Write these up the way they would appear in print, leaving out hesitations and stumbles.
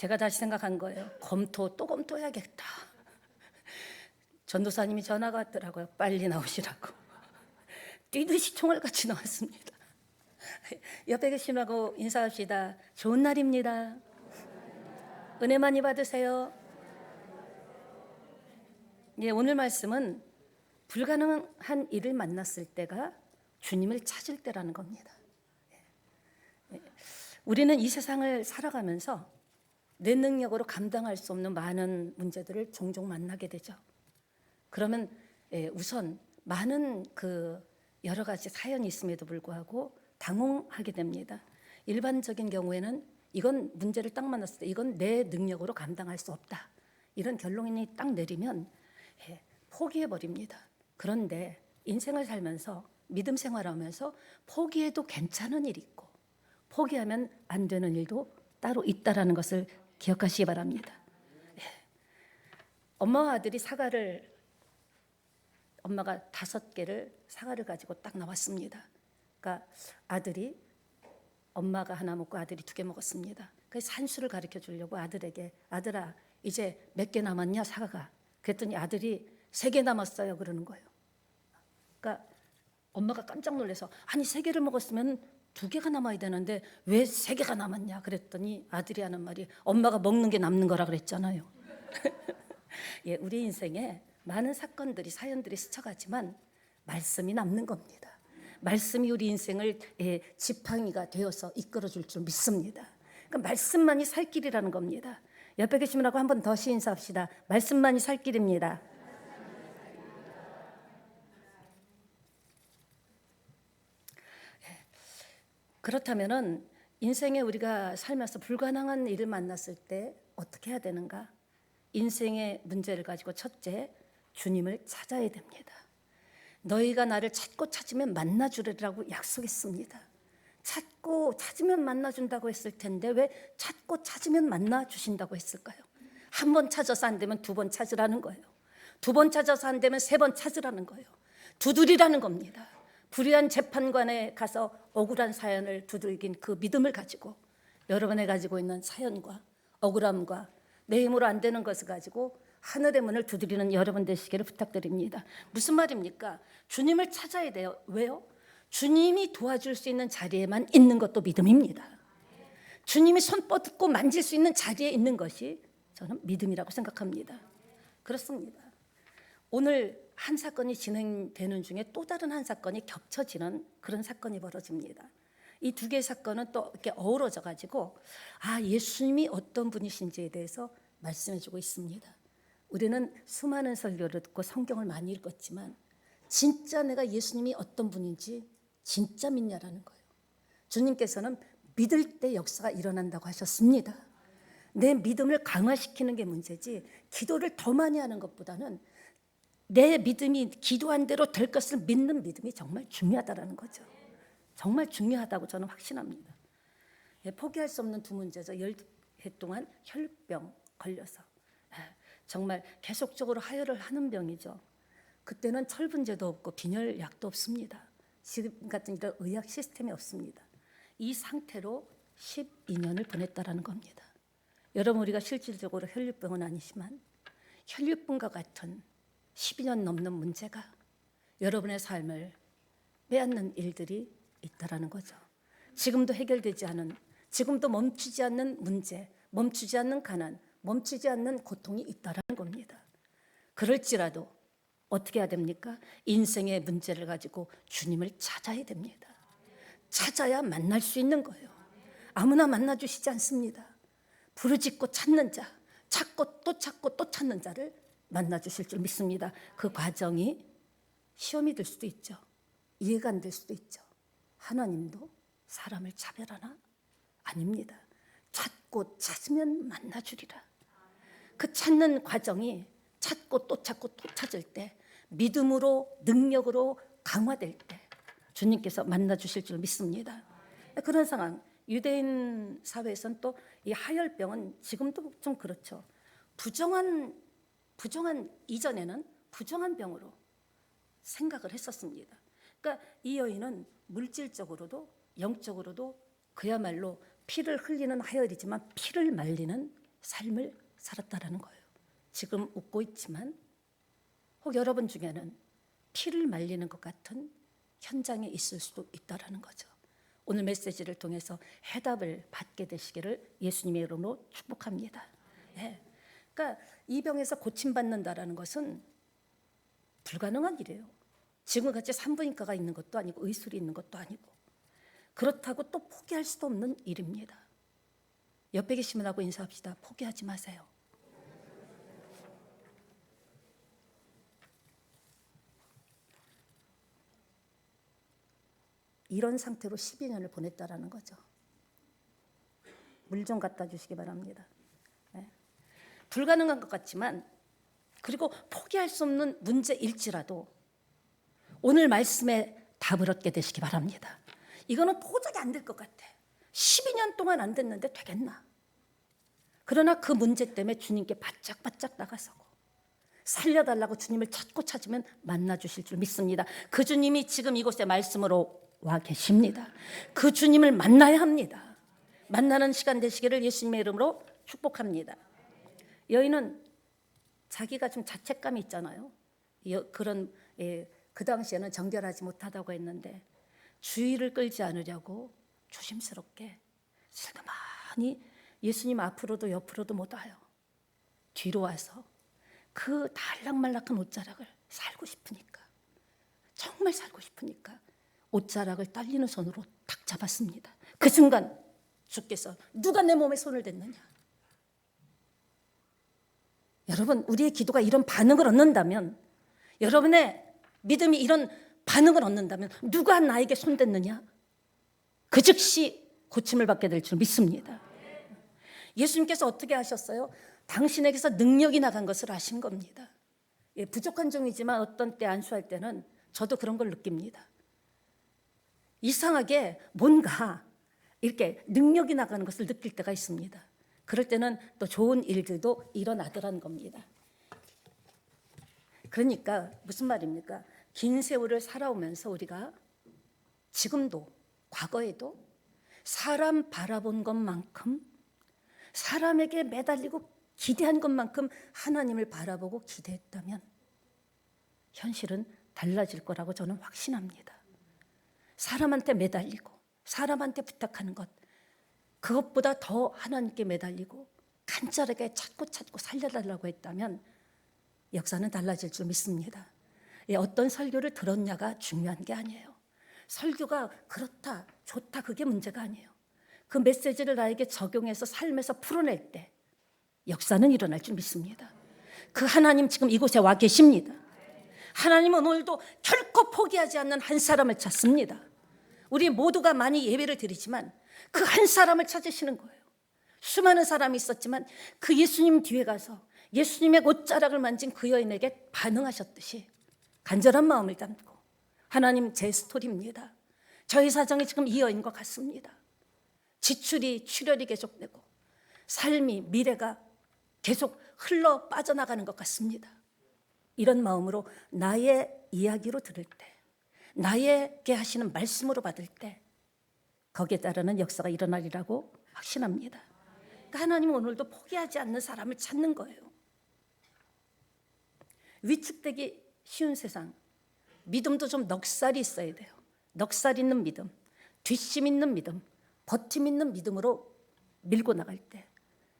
제가 다시 생각한 거예요. 또 검토해야겠다. 전도사님이 전화가 왔더라고요. 빨리 나오시라고. 뛰듯이 총알같이 나왔습니다. 옆에 계시라고 인사합시다. 좋은 날입니다. 은혜 많이 받으세요. 예, 오늘 말씀은 불가능한 일을 만났을 때가 주님을 찾을 때라는 겁니다. 우리는 이 세상을 살아가면서 내 능력으로 감당할 수 없는 많은 문제들을 종종 만나게 되죠. 그러면 우선 많은 여러 가지 사연이 있음에도 불구하고 당혹하게 됩니다. 일반적인 경우에는 이건 문제를 딱 만났을 때 이건 내 능력으로 감당할 수 없다. 이런 결론이 딱 내리면 포기해 버립니다. 그런데 인생을 살면서 믿음 생활하면서 포기해도 괜찮은 일이 있고 포기하면 안 되는 일도 따로 있다라는 것을 기억하시기 바랍니다. 엄마와 아들이 엄마가 5개를 사과를 가지고 딱 나왔습니다. 그러니까 아들이 엄마가 하나 먹고 아들이 2개 먹었습니다. 그래서 산수를 가르쳐 주려고 아들에게 아들아 이제 몇 개 남았냐 사과가. 그랬더니 아들이 3개 남았어요 그러는 거예요. 그러니까 엄마가 깜짝 놀라서 아니 3개를 먹었으면 2개가 남아야 되는데 왜 3개가 남았냐 그랬더니 아들이 하는 말이 엄마가 먹는 게 남는 거라 그랬잖아요. 예, 우리 인생에 많은 사연들이 스쳐가지만 말씀이 남는 겁니다. 말씀이 우리 인생을 지팡이가 되어서 이끌어줄 줄 믿습니다. 그러니까 말씀만이 살 길이라는 겁니다. 옆에 계신 분하고 한 번 더 시인사합시다. 말씀만이 살 길입니다. 그렇다면은 인생에 우리가 살면서 불가능한 일을 만났을 때 어떻게 해야 되는가? 인생의 문제를 가지고 첫째, 주님을 찾아야 됩니다. 너희가 나를 찾고 찾으면 만나주리라고 약속했습니다. 찾고 찾으면 만나준다고 했을 텐데 왜 찾고 찾으면 만나주신다고 했을까요? 한 번 찾아서 안 되면 2번 찾으라는 거예요. 2번 찾아서 안 되면 3번 찾으라는 거예요. 두드리라는 겁니다. 불의한 재판관에 가서 억울한 사연을 두들긴 그 믿음을 가지고 여러분이 가지고 있는 사연과 억울함과 내 힘으로 안 되는 것을 가지고 하늘의 문을 두드리는 여러분 되시기를 부탁드립니다. 무슨 말입니까? 주님을 찾아야 돼요. 왜요? 주님이 도와줄 수 있는 자리에만 있는 것도 믿음입니다. 주님이 손 뻗고 만질 수 있는 자리에 있는 것이 저는 믿음이라고 생각합니다. 그렇습니다. 오늘 한 사건이 진행되는 중에 또 다른 한 사건이 겹쳐지는 그런 사건이 벌어집니다. 이 2개의 사건은 또 이렇게 어우러져 가지고 예수님이 어떤 분이신지에 대해서 말씀해주고 있습니다. 우리는 수많은 설교를 듣고 성경을 많이 읽었지만 진짜 내가 예수님이 어떤 분인지 진짜 믿냐라는 거예요. 주님께서는 믿을 때 역사가 일어난다고 하셨습니다. 내 믿음을 강화시키는 게 문제지 기도를 더 많이 하는 것보다는 내 믿음이 기도한 대로 될 것을 믿는 믿음이 정말 중요하다는 거죠. 정말 중요하다고 저는 확신합니다. 포기할 수 없는 2 문제죠. 10해 동안 혈병 걸려서 정말 계속적으로 하혈을 하는 병이죠. 그때는 철분제도 없고 빈혈약도 없습니다. 지금 같은 이런 의학 시스템이 없습니다. 이 상태로 12년을 보냈다라는 겁니다. 여러분 우리가 실질적으로 혈류병은 아니지만 혈류병과 같은 12년 넘는 문제가 여러분의 삶을 빼앗는 일들이 있다라는 거죠. 지금도 해결되지 않은, 지금도 멈추지 않는 문제, 멈추지 않는 가난, 멈추지 않는 고통이 있다라는 겁니다. 그럴지라도 어떻게 해야 됩니까? 인생의 문제를 가지고 주님을 찾아야 됩니다. 찾아야 만날 수 있는 거예요. 아무나 만나주시지 않습니다. 부르짖고 찾는 자, 찾고 또 찾는 자를 만나주실 줄 믿습니다. 그 과정이 시험이 될 수도 있죠. 이해가 안 될 수도 있죠. 하나님도 사람을 차별하나? 아닙니다. 찾고 찾으면 만나주리라. 그 찾는 과정이 찾고 또 찾을 때 믿음으로 능력으로 강화될 때 주님께서 만나주실 줄 믿습니다. 그런 상황, 유대인 사회에서는 또 이 하혈병은 지금도 좀 그렇죠. 부정한 이전에는 부정한 병으로 생각을 했었습니다. 그러니까 이 여인은 물질적으로도 영적으로도 그야말로 피를 흘리는 하혈이지만 피를 말리는 삶을 살았다라는 거예요. 지금 웃고 있지만 혹 여러분 중에는 피를 말리는 것 같은 현장에 있을 수도 있다라는 거죠. 오늘 메시지를 통해서 해답을 받게 되시기를 예수님의 이름으로 축복합니다. 예. 그러니까 이 병에서 고침받는다라는 것은 불가능한 일이에요. 지금같이 산부인과가 있는 것도 아니고 의술이 있는 것도 아니고, 그렇다고 또 포기할 수도 없는 일입니다. 옆에 계신 분하고 인사합시다. 포기하지 마세요. 이런 상태로 12년을 보냈다라는 거죠. 물 좀 갖다 주시기 바랍니다. 네. 불가능한 것 같지만, 그리고 포기할 수 없는 문제일지라도 오늘 말씀에 답을 얻게 되시기 바랍니다. 이거는 도저히 안 될 것 같아. 12년 동안 안 됐는데 되겠나? 그러나 그 문제 때문에 주님께 바짝바짝 나가서고 살려달라고 주님을 찾고 찾으면 만나주실 줄 믿습니다. 그 주님이 지금 이곳에 말씀으로 와 계십니다. 그 주님을 만나야 합니다. 만나는 시간 되시기를 예수님의 이름으로 축복합니다. 여인은 자기가 좀 자책감이 있잖아요. 그런 그 당시에는 정결하지 못하다고 했는데 주의를 끌지 않으려고 조심스럽게 슬그머니 예수님 앞으로도 옆으로도 못 와요. 뒤로 와서 그 달락말락한 옷자락을 살고 싶으니까, 정말 살고 싶으니까 옷자락을 떨리는 손으로 탁 잡았습니다. 그 순간 주께서 누가 내 몸에 손을 댔느냐. 여러분, 우리의 기도가 이런 반응을 얻는다면, 여러분의 믿음이 이런 반응을 얻는다면 누가 나에게 손댔느냐? 그 즉시 고침을 받게 될 줄 믿습니다. 예수님께서 어떻게 하셨어요? 당신에게서 능력이 나간 것을 아신 겁니다. 부족한 종이지만 어떤 때 안수할 때는 저도 그런 걸 느낍니다. 이상하게 뭔가 이렇게 능력이 나가는 것을 느낄 때가 있습니다. 그럴 때는 또 좋은 일들도 일어나더라는 겁니다. 그러니까 무슨 말입니까? 긴 세월을 살아오면서 우리가 지금도 과거에도 사람 바라본 것만큼, 사람에게 매달리고 기대한 것만큼 하나님을 바라보고 기대했다면 현실은 달라질 거라고 저는 확신합니다. 사람한테 매달리고 사람한테 부탁하는 것, 그것보다 더 하나님께 매달리고 간절하게 찾고 살려달라고 했다면 역사는 달라질 줄 믿습니다. 어떤 설교를 들었냐가 중요한 게 아니에요. 설교가 그렇다 좋다 그게 문제가 아니에요. 그 메시지를 나에게 적용해서 삶에서 풀어낼 때 역사는 일어날 줄 믿습니다. 그 하나님 지금 이곳에 와 계십니다. 하나님은 오늘도 결코 포기하지 않는 한 사람을 찾습니다. 우리 모두가 많이 예배를 드리지만 그 한 사람을 찾으시는 거예요. 수많은 사람이 있었지만 그 예수님 뒤에 가서 예수님의 옷자락을 만진 그 여인에게 반응하셨듯이 간절한 마음을 담고, 하나님 제 스토리입니다. 저희 사정이 지금 이 여인과 같습니다. 지출이 출혈이 계속되고 삶이 미래가 계속 흘러 빠져나가는 것 같습니다. 이런 마음으로 나의 이야기로 들을 때, 나에게 하시는 말씀으로 받을 때 거기에 따르는 역사가 일어나리라고 확신합니다. 그러니까 하나님은 오늘도 포기하지 않는 사람을 찾는 거예요. 위축되기 쉬운 세상, 믿음도 좀 넉살이 있어야 돼요. 넉살 있는 믿음, 뒷심 있는 믿음, 버팀 있는 믿음으로 밀고 나갈 때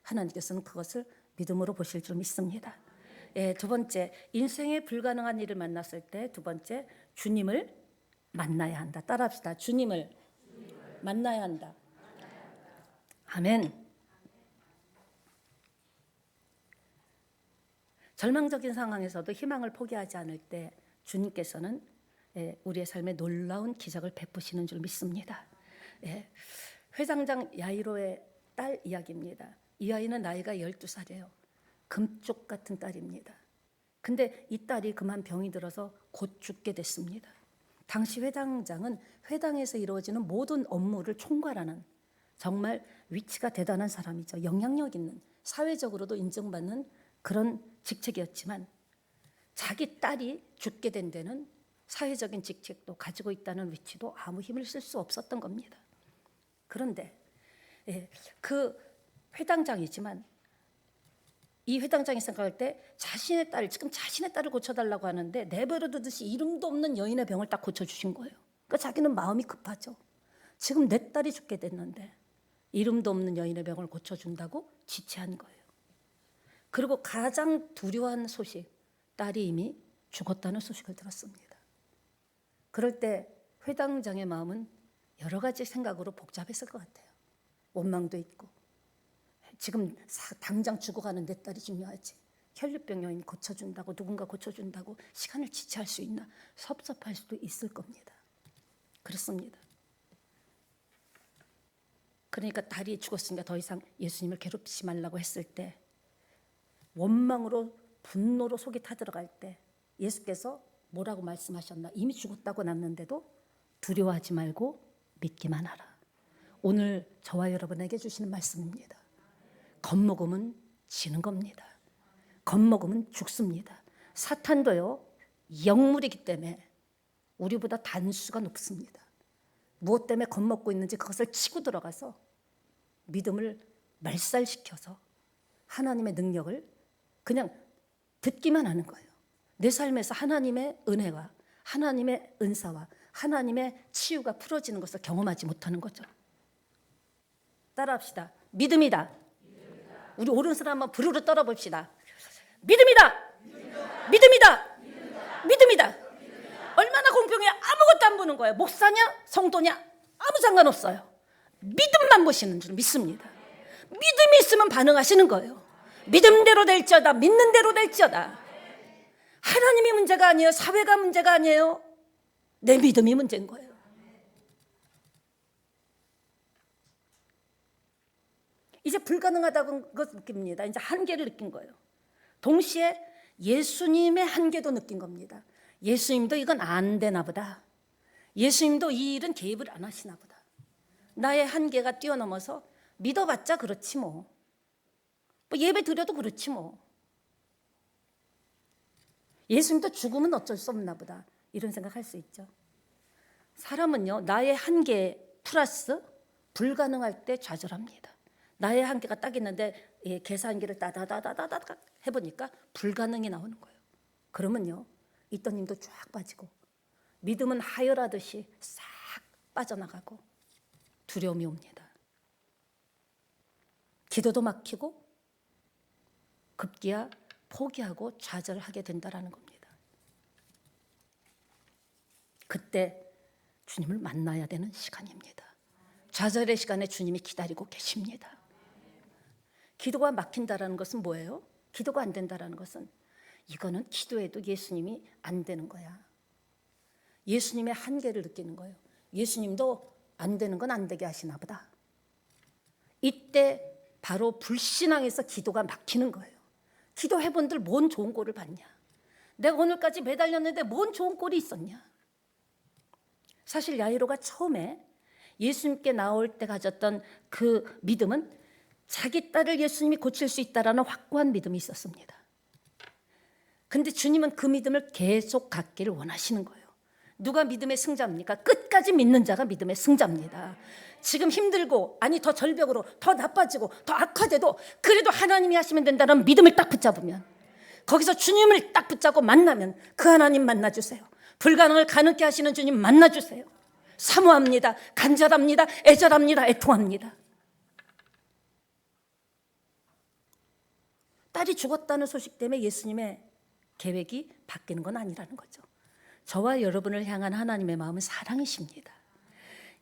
하나님께서는 그것을 믿음으로 보실 줄 믿습니다. 두 번째, 인생에 불가능한 일을 만났을 때 두 번째, 주님을 만나야 한다. 따라합시다. 주님을 만나야 한다. 아멘. 절망적인 상황에서도 희망을 포기하지 않을 때 주님께서는 우리의 삶에 놀라운 기적을 베푸시는 줄 믿습니다. 회장장 야이로의 딸 이야기입니다. 이 아이는 나이가 12살이에요. 금쪽 같은 딸입니다. 근데 이 딸이 그만 병이 들어서 곧 죽게 됐습니다. 당시 회장장은 회당에서 이루어지는 모든 업무를 총괄하는 정말 위치가 대단한 사람이죠. 영향력 있는, 사회적으로도 인정받는 그런 직책이었지만 자기 딸이 죽게 된 데는 사회적인 직책도 가지고 있다는 위치도 아무 힘을 쓸 수 없었던 겁니다. 그런데 그 회당장이지만 이 회당장이 생각할 때 자신의 딸을 고쳐달라고 하는데 내버려 두듯이 이름도 없는 여인의 병을 딱 고쳐주신 거예요. 그러니까 자기는 마음이 급하죠. 지금 내 딸이 죽게 됐는데 이름도 없는 여인의 병을 고쳐준다고 지체한 거예요. 그리고 가장 두려워한 소식, 딸이 이미 죽었다는 소식을 들었습니다. 그럴 때 회당장의 마음은 여러 가지 생각으로 복잡했을 것 같아요. 원망도 있고, 지금 당장 죽어가는 내 딸이 중요하지, 혈류병 여인 고쳐준다고, 누군가 고쳐준다고 시간을 지체할 수 있나, 섭섭할 수도 있을 겁니다. 그렇습니다. 그러니까 딸이 죽었으니까 더 이상 예수님을 괴롭히지 말라고 했을 때, 원망으로 분노로 속이 타들어갈 때 예수께서 뭐라고 말씀하셨나? 이미 죽었다고 났는데도 두려워하지 말고 믿기만 하라. 오늘 저와 여러분에게 주시는 말씀입니다. 겁먹으면 지는 겁니다. 겁먹으면 죽습니다. 사탄도요, 영물이기 때문에 우리보다 단수가 높습니다. 무엇 때문에 겁먹고 있는지 그것을 치고 들어가서 믿음을 말살시켜서 하나님의 능력을 그냥 듣기만 하는 거예요. 내 삶에서 하나님의 은혜와 하나님의 은사와 하나님의 치유가 풀어지는 것을 경험하지 못하는 거죠. 따라합시다. 믿음이다. 우리 오른손 한번 부르르 떨어봅시다. 믿음이다. 믿음이다. 믿음이다. 얼마나 공평해. 아무것도 안 보는 거예요. 목사냐 성도냐 아무 상관없어요. 믿음만 보시는 줄 믿습니다. 믿음이 있으면 반응하시는 거예요. 믿음대로 될지어다. 믿는 대로 될지어다. 하나님이 문제가 아니에요. 사회가 문제가 아니에요. 내 믿음이 문제인 거예요. 이제 불가능하다는 것을 느낍니다. 이제 한계를 느낀 거예요. 동시에 예수님의 한계도 느낀 겁니다. 예수님도 이건 안 되나 보다. 예수님도 이 일은 개입을 안 하시나 보다. 나의 한계가 뛰어넘어서 믿어봤자 그렇지 뭐 예배 드려도 그렇지 뭐. 예수님도 죽으면 어쩔 수 없나 보다. 이런 생각할 수 있죠. 사람은요, 나의 한계 플러스 불가능할 때 좌절합니다. 나의 한계가 딱 있는데 계산기를 따다다다다다 해보니까 불가능이 나오는 거예요. 그러면요, 있던 힘도 쫙 빠지고 믿음은 하열하듯이 싹 빠져나가고 두려움이 옵니다. 기도도 막히고 급기야 포기하고 좌절하게 된다라는 겁니다. 그때 주님을 만나야 되는 시간입니다. 좌절의 시간에 주님이 기다리고 계십니다. 기도가 막힌다라는 것은 뭐예요? 기도가 안 된다라는 것은 이거는 기도해도 예수님이 안 되는 거야. 예수님의 한계를 느끼는 거예요. 예수님도 안 되는 건 안 되게 하시나 보다. 이때 바로 불신앙에서 기도가 막히는 거예요. 기도해본들 뭔 좋은 꼴을 봤냐? 내가 오늘까지 매달렸는데 뭔 좋은 꼴이 있었냐? 사실 야이로가 처음에 예수님께 나올 때 가졌던 그 믿음은 자기 딸을 예수님이 고칠 수 있다라는 확고한 믿음이 있었습니다. 근데 주님은 그 믿음을 계속 갖기를 원하시는 거예요. 누가 믿음의 승자입니까? 끝까지 믿는 자가 믿음의 승자입니다. 지금 힘들고 아니 더 절벽으로 더 나빠지고 더 악화돼도 그래도 하나님이 하시면 된다는 믿음을 딱 붙잡으면, 거기서 주님을 딱 붙잡고 만나면 그 하나님 만나주세요. 불가능을 가능케 하시는 주님 만나주세요. 사모합니다. 간절합니다. 애절합니다. 애통합니다. 딸이 죽었다는 소식 때문에 예수님의 계획이 바뀌는 건 아니라는 거죠. 저와 여러분을 향한 하나님의 마음은 사랑이십니다.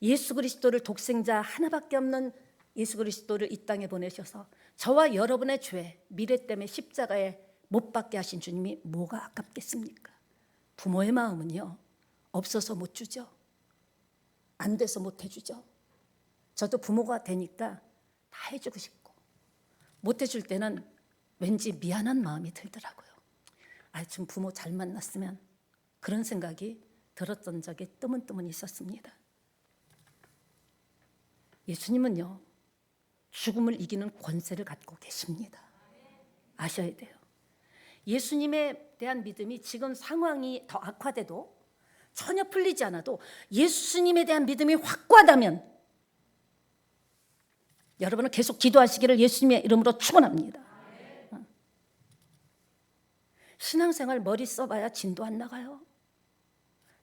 예수 그리스도를 독생자 하나밖에 없는 예수 그리스도를 이 땅에 보내셔서 저와 여러분의 죄, 미래 때문에 십자가에 못 박게 하신 주님이 뭐가 아깝겠습니까? 부모의 마음은요, 없어서 못 주죠. 안 돼서 못 해주죠. 저도 부모가 되니까 다 해주고 싶고 못 해줄 때는 왠지 미안한 마음이 들더라고요. 좀 부모 잘 만났으면, 그런 생각이 들었던 적이 뜨문뜨문 있었습니다. 예수님은요, 죽음을 이기는 권세를 갖고 계십니다. 아셔야 돼요. 예수님에 대한 믿음이 지금 상황이 더 악화돼도 전혀 풀리지 않아도 예수님에 대한 믿음이 확고하다면 여러분은 계속 기도하시기를 예수님의 이름으로 축원합니다. 신앙생활 머리 써봐야 진도 안 나가요.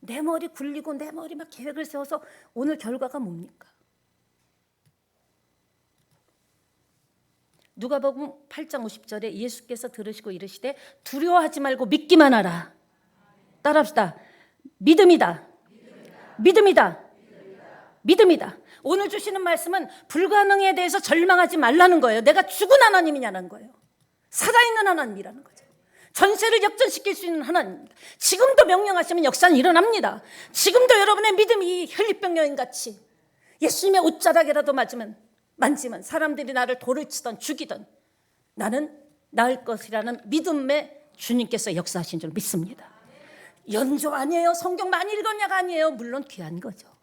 내 머리 굴리고 내 머리 막 계획을 세워서 오늘 결과가 뭡니까? 누가복음 8장 50절에 예수께서 들으시고 이르시되 두려워하지 말고 믿기만 하라. 따라합시다. 믿음이다. 믿음이다. 믿음이다. 오늘 주시는 말씀은 불가능에 대해서 절망하지 말라는 거예요. 내가 죽은 하나님이냐는 거예요. 살아있는 하나님이라는 거죠. 전세를 역전시킬 수 있는 하나님입니다. 지금도 명령하시면 역사는 일어납니다. 지금도 여러분의 믿음이 혈리병 여인같이 예수님의 옷자락이라도 만지면 사람들이 나를 돌을 치던 죽이던 나는 나을 것이라는 믿음의 주님께서 역사하신 줄 믿습니다. 연조 아니에요. 성경 많이 읽었냐가 아니에요. 물론 귀한 거죠.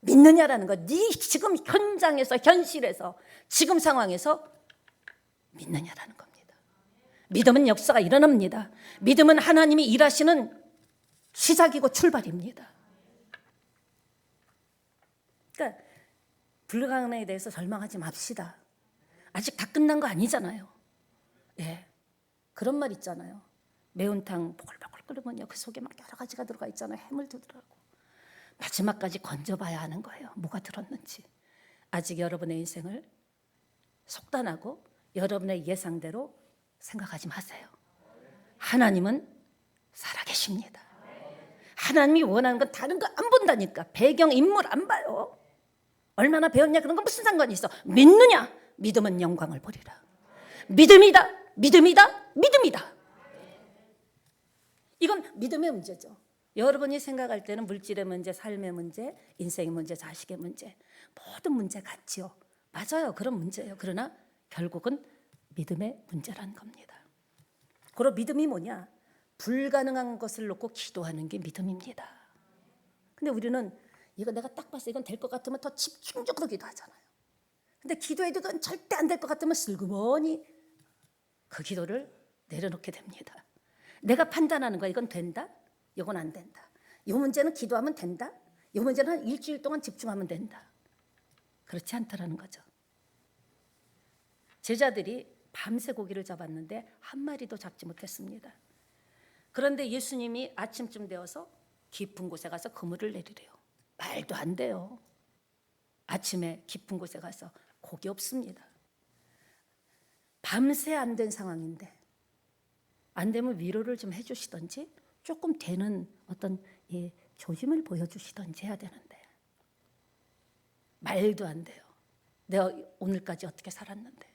믿느냐라는 거. 네 지금 현장에서 현실에서 지금 상황에서 믿느냐라는 겁니다. 믿음은 역사가 일어납니다. 믿음은 하나님이 일하시는 시작이고 출발입니다. 그러니까 불가능에 대해서 절망하지 맙시다. 아직 다 끝난 거 아니잖아요. 예, 그런 말 있잖아요. 매운탕 보글보글 끓으면요, 그 속에 막 여러 가지가 들어가 있잖아요. 해물도 들어가고. 마지막까지 건져봐야 하는 거예요. 뭐가 들었는지. 아직 여러분의 인생을 속단하고 여러분의 예상대로 생각하지 마세요. 하나님은 살아계십니다. 하나님이 원하는 건 다른 거 안 본다니까. 배경 인물 안 봐요. 얼마나 배웠냐 그런 건 무슨 상관이 있어. 믿느냐? 믿음은 영광을 보리라. 믿음이다. 믿음이다. 믿음이다. 이건 믿음의 문제죠. 여러분이 생각할 때는 물질의 문제, 삶의 문제, 인생의 문제, 자식의 문제, 모든 문제 같지요. 맞아요. 그런 문제예요. 그러나 결국은 믿음의 문제라는 겁니다. 그리고 믿음이 뭐냐? 불가능한 것을 놓고 기도하는 게 믿음입니다. 근데 우리는 이거 내가 딱 봤어. 이건 될 것 같으면 더 집중적으로 기도하잖아요. 근데 기도해도 이건 절대 안 될 것 같으면 슬그머니 그 기도를 내려놓게 됩니다. 내가 판단하는 거야. 이건 된다. 이건 안 된다. 이 문제는 기도하면 된다. 이 문제는 한 일주일 동안 집중하면 된다. 그렇지 않다라는 거죠. 제자들이 밤새 고기를 잡았는데 한 마리도 잡지 못했습니다. 그런데 예수님이 아침쯤 되어서 깊은 곳에 가서 그물을 내리래요. 말도 안 돼요. 아침에 깊은 곳에 가서 고기 없습니다. 밤새 안 된 상황인데 안 되면 위로를 좀 해주시던지 조금 되는 어떤 조짐을 보여주시던지 해야 되는데 말도 안 돼요. 내가 오늘까지 어떻게 살았는데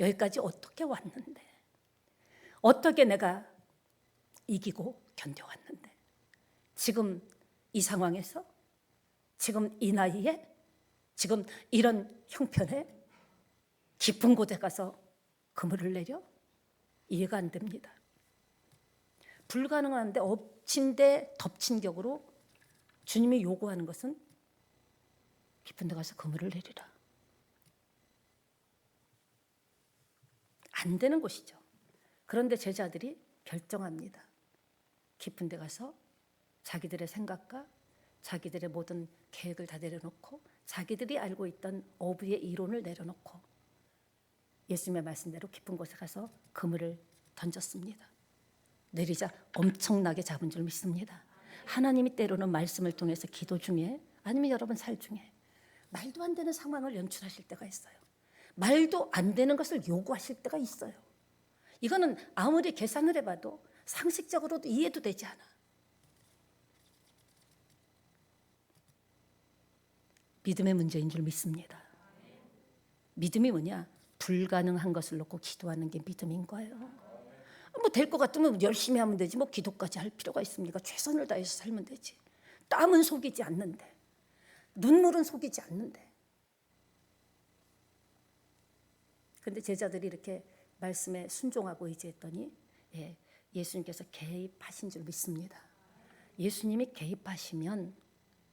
여기까지 어떻게 왔는데 어떻게 내가 이기고 견뎌왔는데 지금 이 상황에서 지금 이 나이에 지금 이런 형편에 깊은 곳에 가서 그물을 내려? 이해가 안 됩니다. 불가능한데 엎친 데 덮친 격으로 주님이 요구하는 것은 깊은 데 가서 그물을 내리라. 안 되는 곳이죠. 그런데 제자들이 결정합니다. 깊은 데 가서 자기들의 생각과 자기들의 모든 계획을 다 내려놓고 자기들이 알고 있던 어부의 이론을 내려놓고 예수님의 말씀대로 깊은 곳에 가서 그물을 던졌습니다. 내리자 엄청나게 잡은 줄 믿습니다. 하나님이 때로는 말씀을 통해서 기도 중에 아니면 여러분 살 중에 말도 안 되는 상황을 연출하실 때가 있어요. 말도 안 되는 것을 요구하실 때가 있어요. 이거는 아무리 계산을 해봐도 상식적으로도 이해도 되지 않아. 믿음의 문제인 줄 믿습니다. 믿음이 뭐냐? 불가능한 것을 놓고 기도하는 게 믿음인 거예요. 뭐 될 것 같으면 열심히 하면 되지 뭐 기도까지 할 필요가 있습니까? 최선을 다해서 살면 되지. 땀은 속이지 않는데 눈물은 속이지 않는데. 그런데 제자들이 이렇게 말씀에 순종하고 의지했더니 예수님께서 개입하신 줄 믿습니다. 예수님이 개입하시면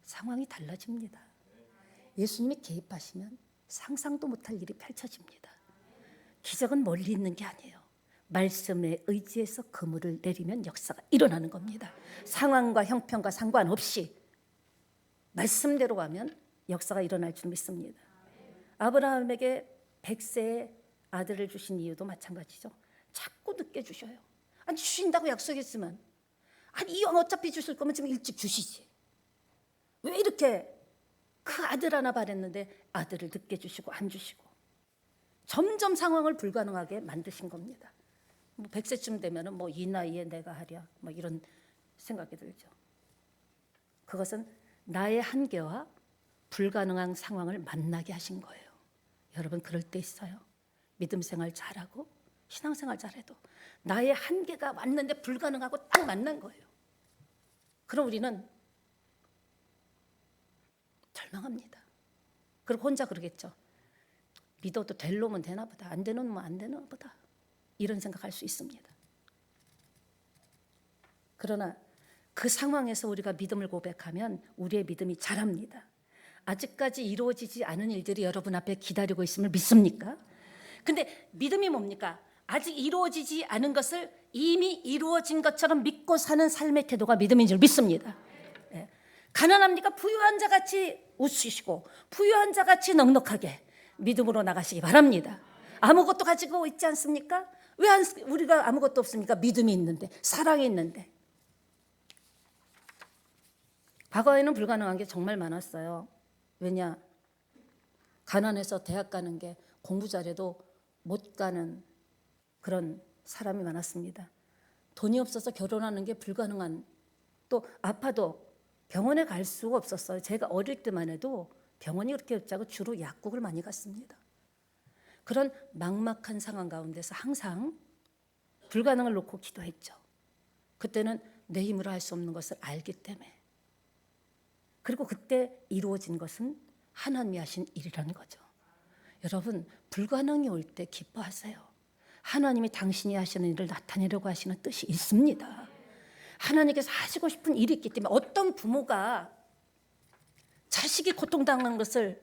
상황이 달라집니다. 예수님이 개입하시면 상상도 못할 일이 펼쳐집니다. 기적은 멀리 있는 게 아니에요. 말씀에 의지해서 그물을 내리면 역사가 일어나는 겁니다. 상황과 형편과 상관없이 말씀대로 가면 역사가 일어날 줄 믿습니다. 아브라함에게 100세의 아들을 주신 이유도 마찬가지죠. 자꾸 늦게 주셔요. 아니 주신다고 약속했으면, 아니 이왕 어차피 주실 거면 지금 일찍 주시지. 왜 이렇게 그 아들 하나 바랬는데 아들을 늦게 주시고 안 주시고 점점 상황을 불가능하게 만드신 겁니다. 뭐 100세쯤 되면은 뭐 이 나이에 내가 하랴 뭐 이런 생각이 들죠. 그것은 나의 한계와 불가능한 상황을 만나게 하신 거예요. 여러분 그럴 때 있어요. 믿음 생활 잘하고 신앙생활 잘해도 나의 한계가 왔는데 불가능하고 딱 만난 거예요. 그럼 우리는 절망합니다. 그리고 혼자 그러겠죠. 믿어도 될 놈은 되나 보다, 안 되는 놈은 안 되나 보다, 이런 생각할 수 있습니다. 그러나 그 상황에서 우리가 믿음을 고백하면 우리의 믿음이 자랍니다. 아직까지 이루어지지 않은 일들이 여러분 앞에 기다리고 있음을 믿습니까? 근데 믿음이 뭡니까? 아직 이루어지지 않은 것을 이미 이루어진 것처럼 믿고 사는 삶의 태도가 믿음인 줄 믿습니다. 가난합니까? 부유한 자같이 웃으시고 부유한 자같이 넉넉하게 믿음으로 나가시기 바랍니다. 아무것도 가지고 있지 않습니까? 왜 우리가 아무것도 없습니까? 믿음이 있는데, 사랑이 있는데. 과거에는 불가능한 게 정말 많았어요. 왜냐? 가난해서 대학 가는 게 공부 잘해도 못 가는 그런 사람이 많았습니다. 돈이 없어서 결혼하는 게 불가능한, 또 아파도 병원에 갈 수가 없었어요. 제가 어릴 때만 해도 병원이 그렇게 없자고 주로 약국을 많이 갔습니다. 그런 막막한 상황 가운데서 항상 불가능을 놓고 기도했죠. 그때는 내 힘으로 할 수 없는 것을 알기 때문에. 그리고 그때 이루어진 것은 하나님이 하신 일이라는 거죠. 여러분 불가능이 올 때 기뻐하세요. 하나님이 당신이 하시는 일을 나타내려고 하시는 뜻이 있습니다. 하나님께서 하시고 싶은 일이 있기 때문에. 어떤 부모가 자식이 고통당하는 것을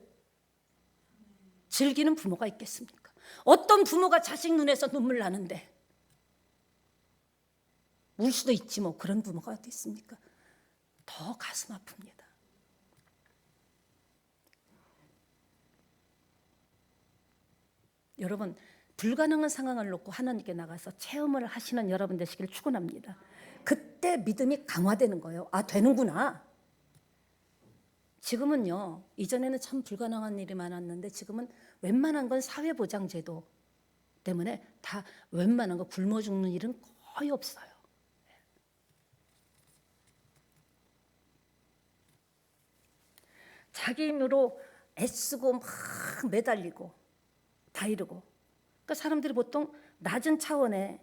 즐기는 부모가 있겠습니까? 어떤 부모가 자식 눈에서 눈물 나는데 울 수도 있지 뭐, 그런 부모가 어디 있습니까? 더 가슴 아픕니다. 여러분 불가능한 상황을 놓고 하나님께 나가서 체험을 하시는 여러분 되시길 축원합니다. 그때 믿음이 강화되는 거예요. 아, 되는구나. 지금은요, 이전에는 참 불가능한 일이 많았는데 지금은 웬만한 건 사회보장제도 때문에 다 웬만한 거 굶어 죽는 일은 거의 없어요. 자기 힘으로 애쓰고 막 매달리고 다 이루고, 그러니까 사람들이 보통 낮은 차원의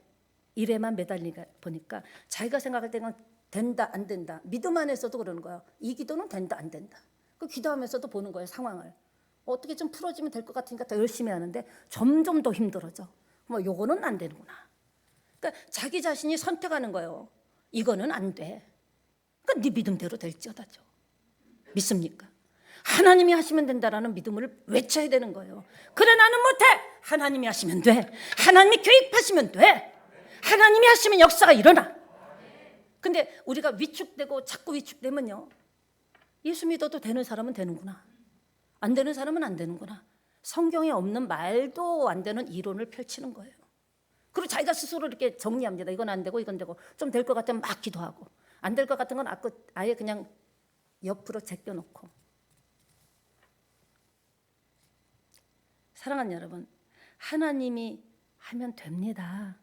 일에만 매달리다 보니까 자기가 생각할 때는 된다 안 된다, 믿음 안에서도 그러는 거예요. 이 기도는 된다 안 된다. 그 기도하면서도 보는 거예요. 상황을 어떻게 좀 풀어지면 될 것 같으니까 더 열심히 하는데 점점 더 힘들어져. 뭐 요거는 안 되는구나. 그러니까 자기 자신이 선택하는 거예요. 이거는 안 돼. 그러니까 네 믿음대로 될지어다죠. 믿습니까? 하나님이 하시면 된다라는 믿음을 외쳐야 되는 거예요. 그래 나는 못해. 하나님이 하시면 돼. 하나님이 개입하시면 돼. 하나님이 하시면 역사가 일어나. 근데 우리가 위축되고 자꾸 위축되면요, 예수 믿어도 되는 사람은 되는구나, 안 되는 사람은 안 되는구나, 성경에 없는 말도 안 되는 이론을 펼치는 거예요. 그리고 자기가 스스로 이렇게 정리합니다. 이건 안 되고 이건 되고, 좀 될 것 같으면 막 기도하고, 안 될 것 같은 건 아예 그냥 옆으로 제껴놓고. 사랑하는 여러분, 하나님이 하면 됩니다.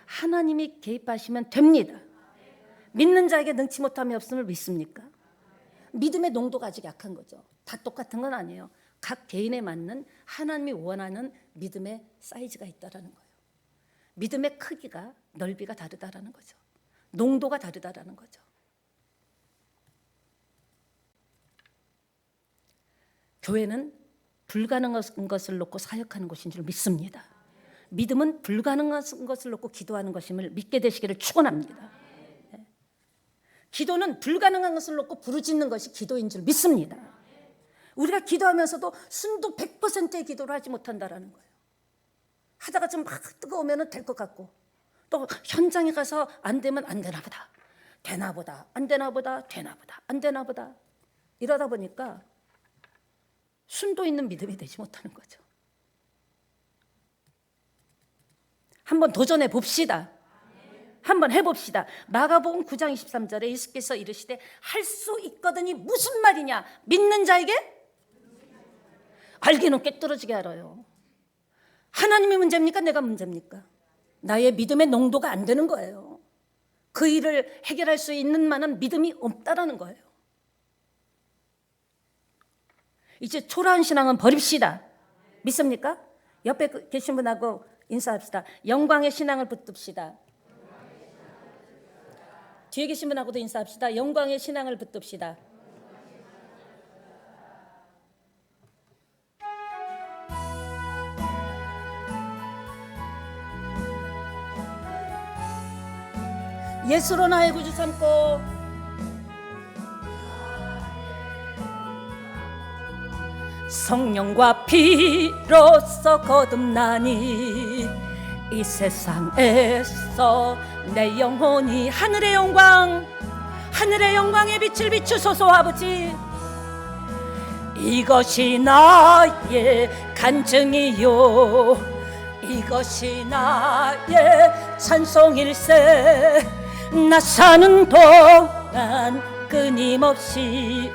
하나님이 개입하시면 됩니다. 믿는 자에게 능치 못함이 없음을 믿습니까? 믿음의 농도가 아직 약한 거죠. 다 똑같은 건 아니에요. 각 개인에 맞는 하나님이 원하는 믿음의 사이즈가 있다라는 거예요. 믿음의 크기가, 넓이가 다르다라는 거죠. 농도가 다르다라는 거죠. 교회는 불가능한 것을 놓고 사역하는 곳인 줄 믿습니다. 믿음은 불가능한 것을 놓고 기도하는 것임을 믿게 되시기를 축원합니다. 기도는 불가능한 것을 놓고 부르짖는 것이 기도인 줄 믿습니다. 우리가 기도하면서도 순도 100%의 기도를 하지 못한다라는 거예요. 하다가 좀 막 뜨거우면 될 것 같고, 또 현장에 가서 안 되면 안 되나 보다, 되나 보다, 안 되나 보다, 되나 보다, 안 되나 보다, 이러다 보니까 순도 있는 믿음이 되지 못하는 거죠. 한번 도전해 봅시다. 한번 해봅시다. 마가복음 9장 23절에 예수께서 이르시되 할 수 있거든이 무슨 말이냐? 믿는 자에게 알기는 꿰뚫어지게 알아요. 하나님이 문제입니까? 내가 문제입니까? 나의 믿음의 농도가 안 되는 거예요. 그 일을 해결할 수 있는 만한 믿음이 없다라는 거예요. 이제 초라한 신앙은 버립시다. 믿습니까? 옆에 계신 분하고 인사합시다. 영광의 신앙을 붙듭시다. 뒤에 계신 분하고도 인사합시다. 영광의 신앙을 붙듭시다. 예수로 나의 구주 삼고 성령과 피로써 거듭나니 이 세상에서 내 영혼이 하늘의 영광의 빛을 비추소서. 아버지, 이것이 나의 간증이요, 이것이 나의 찬송일세. 나 사는 동안 끊임없이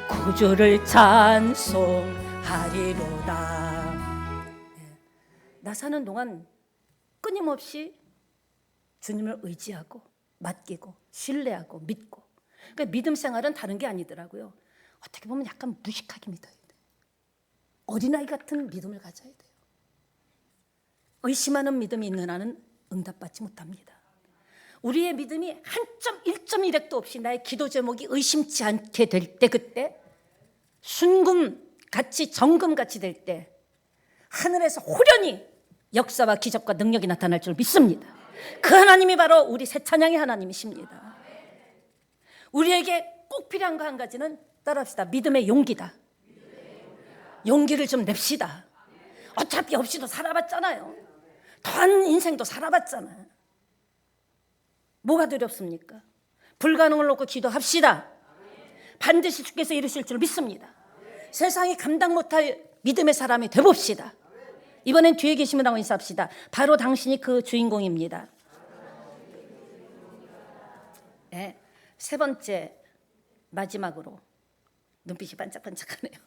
구주를 찬송하리로다. 나 사는 동안 끊임없이 주님을 의지하고 맡기고 신뢰하고 믿고. 그러니까 믿음 생활은 다른 게 아니더라고요. 어떻게 보면 약간 무식하게 믿어야 돼요. 어린아이 같은 믿음을 가져야 돼요. 의심하는 믿음이 있는 한은 응답받지 못합니다. 우리의 믿음이 한 점 1.1핵도 없이 나의 기도 제목이 의심치 않게 될 때, 그때 순금같이 정금같이 될 때 하늘에서 호련히 역사와 기적과 능력이 나타날 줄 믿습니다. 그 하나님이 바로 우리 새 찬양의 하나님이십니다. 우리에게 꼭 필요한 거 한 가지는 따라합시다. 믿음의 용기다. 용기를 좀 냅시다. 어차피 없이도 살아봤잖아요. 더한 인생도 살아봤잖아요. 뭐가 두렵습니까? 불가능을 놓고 기도합시다. 반드시 주께서 이루실 줄 믿습니다. 세상이 감당 못할 믿음의 사람이 되봅시다. 이번엔 뒤에 계신 분하고 인사합시다. 바로 당신이 그 주인공입니다. 네, 세 번째 마지막으로 눈빛이 반짝반짝하네요.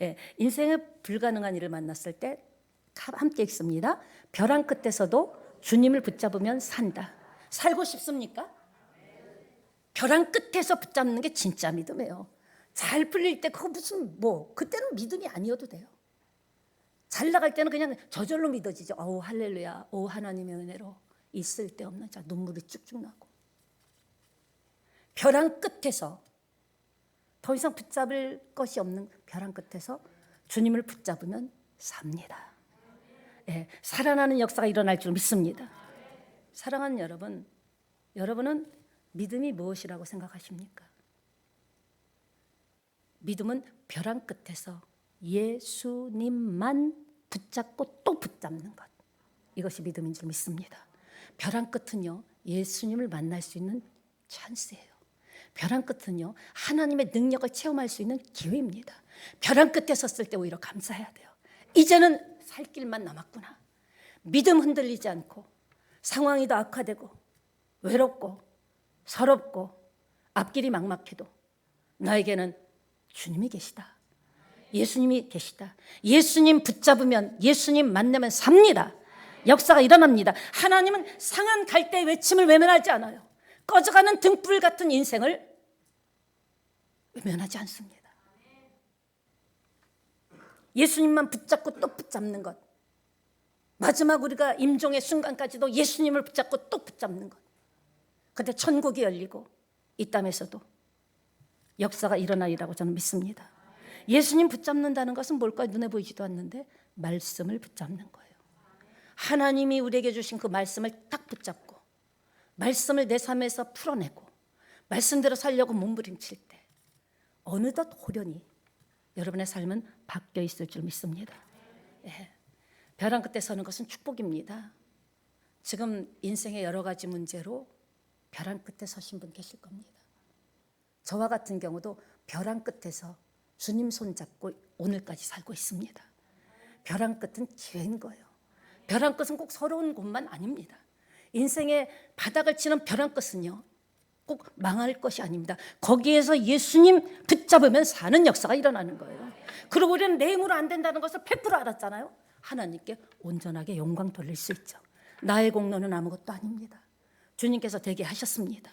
네, 인생의 불가능한 일을 만났을 때 함께 읽습니다. 벼랑 끝에서도 주님을 붙잡으면 산다. 살고 싶습니까? 벼랑 끝에서 붙잡는 게 진짜 믿음이에요. 잘 풀릴 때 그거 무슨 그때는 믿음이 아니어도 돼요. 잘 나갈 때는 그냥 저절로 믿어지죠. 오 할렐루야, 오 하나님의 은혜로. 있을 데 없는 자 눈물이 쭉쭉 나고. 벼랑 끝에서 더 이상 붙잡을 것이 없는 벼랑 끝에서 주님을 붙잡으면 삽니다. 네, 살아나는 역사가 일어날 줄 믿습니다. 사랑하는 여러분, 여러분은 믿음이 무엇이라고 생각하십니까? 믿음은 벼랑 끝에서 예수님만 붙잡고 또 붙잡는 것. 이것이 믿음인 줄 믿습니다. 벼랑 끝은요, 예수님을 만날 수 있는 찬스예요. 벼랑 끝은요, 하나님의 능력을 체험할 수 있는 기회입니다. 벼랑 끝에 섰을 때 오히려 감사해야 돼요. 이제는 살 길만 남았구나. 믿음 흔들리지 않고 상황이 더 악화되고 외롭고 서럽고 앞길이 막막해도 나에게는 주님이 계시다. 예수님이 계시다. 예수님 붙잡으면, 예수님 만나면 삽니다. 역사가 일어납니다. 하나님은 상한 갈대의 외침을 외면하지 않아요. 꺼져가는 등불 같은 인생을 외면하지 않습니다. 예수님만 붙잡고 또 붙잡는 것. 마지막 우리가 임종의 순간까지도 예수님을 붙잡고 또 붙잡는 것. 그때 천국이 열리고 이 땅에서도 역사가 일어나리라고 저는 믿습니다. 예수님 붙잡는다는 것은 뭘까? 눈에 보이지도 않는데 말씀을 붙잡는 거예요. 하나님이 우리에게 주신 그 말씀을 딱 붙잡고 말씀을 내 삶에서 풀어내고 말씀대로 살려고 몸부림칠 때 어느덧 호련히 여러분의 삶은 바뀌어 있을 줄 믿습니다. 예. 벼랑 끝에 서는 것은 축복입니다. 지금 인생의 여러 가지 문제로 벼랑 끝에 서신 분 계실 겁니다. 저와 같은 경우도 벼랑 끝에서 주님 손잡고 오늘까지 살고 있습니다. 벼랑 끝은 기회인 거예요. 벼랑 끝은 꼭 서러운 곳만 아닙니다. 인생의 바닥을 치는 벼랑 끝은요 꼭 망할 것이 아닙니다. 거기에서 예수님 붙잡으면 사는 역사가 일어나는 거예요. 그리고 우리는 내 힘으로 안 된다는 것을 100% 알았잖아요. 하나님께 온전하게 영광 돌릴 수 있죠. 나의 공로는 아무것도 아닙니다. 주님께서 되게 하셨습니다.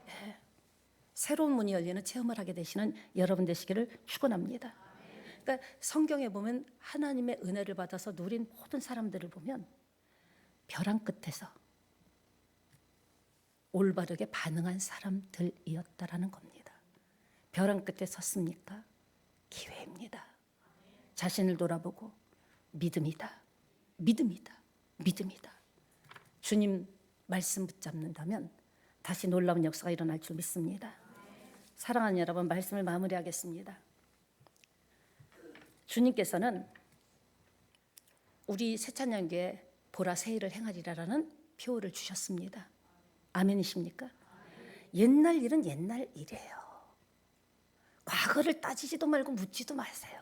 네. 새로운 문이 열리는 체험을 하게 되시는 여러분 되시기를 축원합니다. 그러니까 성경에 보면 하나님의 은혜를 받아서 누린 모든 사람들을 보면 벼랑 끝에서 올바르게 반응한 사람들이었다라는 겁니다. 벼랑 끝에 섰습니까? 기회입니다. 자신을 돌아보고 믿음이다. 믿음이다. 믿음이다. 주님 말씀 붙잡는다면 다시 놀라운 역사가 일어날 줄 믿습니다. 사랑하는 여러분, 말씀을 마무리하겠습니다. 주님께서는 우리 새찬양교회 보라 새 일을 행하리라라는 표를 주셨습니다. 아멘이십니까? 옛날 일은 옛날 일이에요. 과거를 따지지도 말고 묻지도 마세요.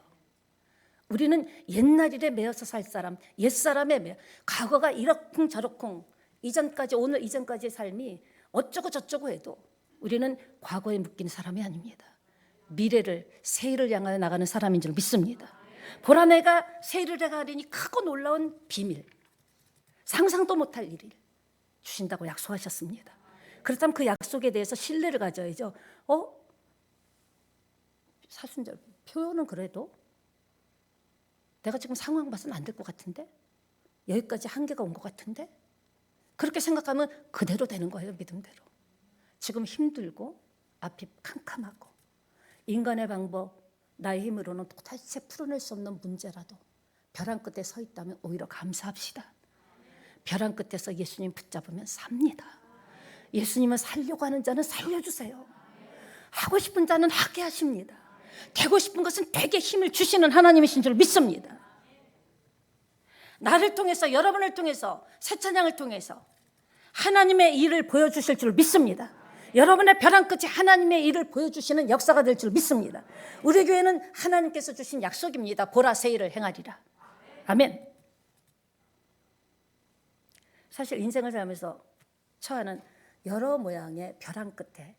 우리는 옛날 일에 매여서 살 사람, 옛사람에 매여. 과거가 이러쿵 저러쿵 이전까지, 오늘 이전까지의 삶이 어쩌고 저쩌고 해도 우리는 과거에 묶인 사람이 아닙니다. 미래를, 새해를 향하여 나가는 사람인 줄 믿습니다. 보라 내가 새해를 향하리니 크고 놀라운 비밀, 상상도 못할 일을 주신다고 약속하셨습니다. 그렇다면 그 약속에 대해서 신뢰를 가져야죠. 사순절 표현은 그래도 내가 지금 상황 봐서는 안 될 것 같은데, 여기까지 한계가 온 것 같은데, 그렇게 생각하면 그대로 되는 거예요. 믿음대로. 지금 힘들고 앞이 캄캄하고 인간의 방법, 나의 힘으로는 도대체 풀어낼 수 없는 문제라도 벼랑 끝에 서 있다면 오히려 감사합시다. 벼랑 끝에서 예수님 붙잡으면 삽니다. 예수님은 살려고 하는 자는 살려주세요. 하고 싶은 자는 하게 하십니다. 되고 싶은 것은 되게 힘을 주시는 하나님이신 줄 믿습니다. 나를 통해서, 여러분을 통해서, 새찬양을 통해서 하나님의 일을 보여주실 줄 믿습니다. 여러분의 벼랑 끝에 하나님의 일을 보여주시는 역사가 될 줄 믿습니다. 우리 교회는 하나님께서 주신 약속입니다. 보라 새 일을 행하리라. 아멘. 사실 인생을 살면서 처하는 여러 모양의 벼랑 끝에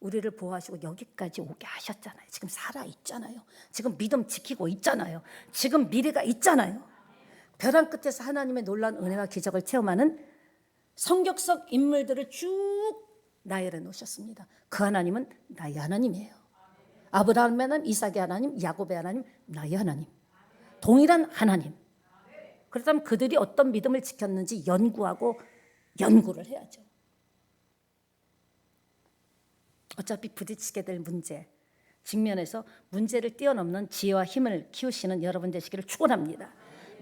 우리를 보호하시고 여기까지 오게 하셨잖아요. 지금 살아있잖아요. 지금 믿음 지키고 있잖아요. 지금 미래가 있잖아요. 벼랑 끝에서 하나님의 놀라운 은혜와 기적을 체험하는 성경 속 인물들을 쭉 나열해 놓으셨습니다. 그 하나님은 나의 하나님이에요. 아브라함의 하나님, 이삭의 하나님, 야곱의 하나님, 나의 하나님. 동일한 하나님. 그렇다면 그들이 어떤 믿음을 지켰는지 연구하고 연구를 해야죠. 어차피 부딪히게 될 문제, 직면에서 문제를 뛰어넘는 지혜와 힘을 키우시는 여러분 되시기를 축원합니다.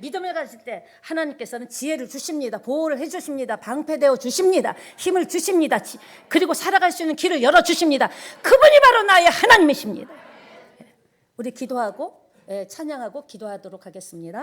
믿음을 가질 때 하나님께서는 지혜를 주십니다. 보호를 해주십니다. 방패되어 주십니다. 힘을 주십니다. 그리고 살아갈 수 있는 길을 열어주십니다. 그분이 바로 나의 하나님이십니다. 우리 기도하고 찬양하고 기도하도록 하겠습니다.